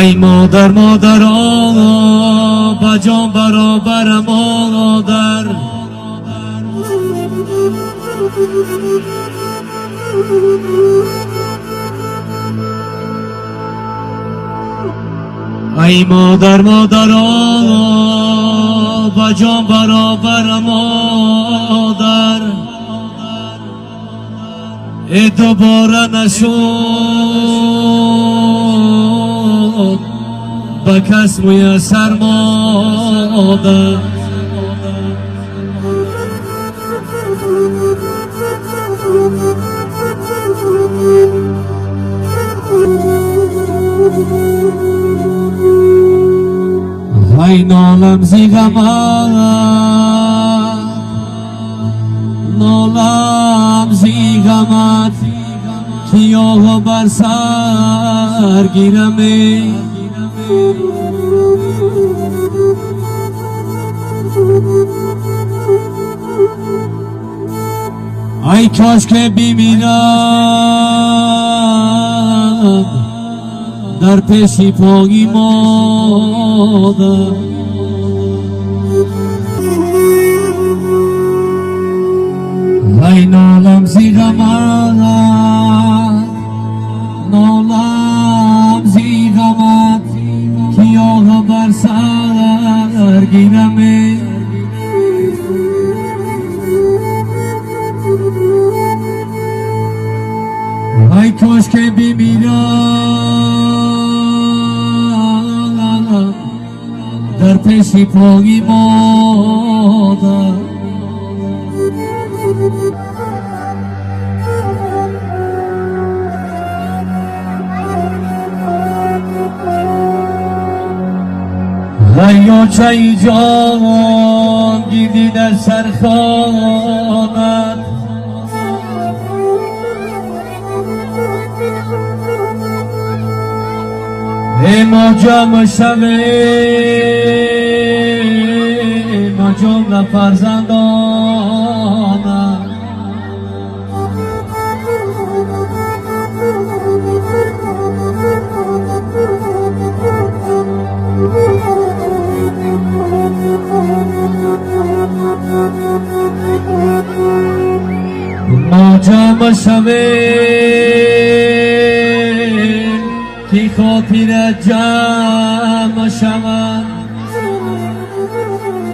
ای مادر مادران با جان برابر مادر، ای مادر مادران با جان برابر مادر، ای دوباره نشد با کس میسر مادر. ای نالم زی غمت، نالم زی غمت که آقا بر سر گیرمه. ای کاش که بمیرم در پیشی پاگی مادر. ای نالم زی غمت، نالم زی غمت که آقا بر سر گیرمه. ای کاش که بمیرم در پیشی پاگی مادر. ای آنچه جان گیردی در سرخانت، ای ما جمع شویم ما جمله فرزندانت. ما جمع شویم که خاطر جمع شود،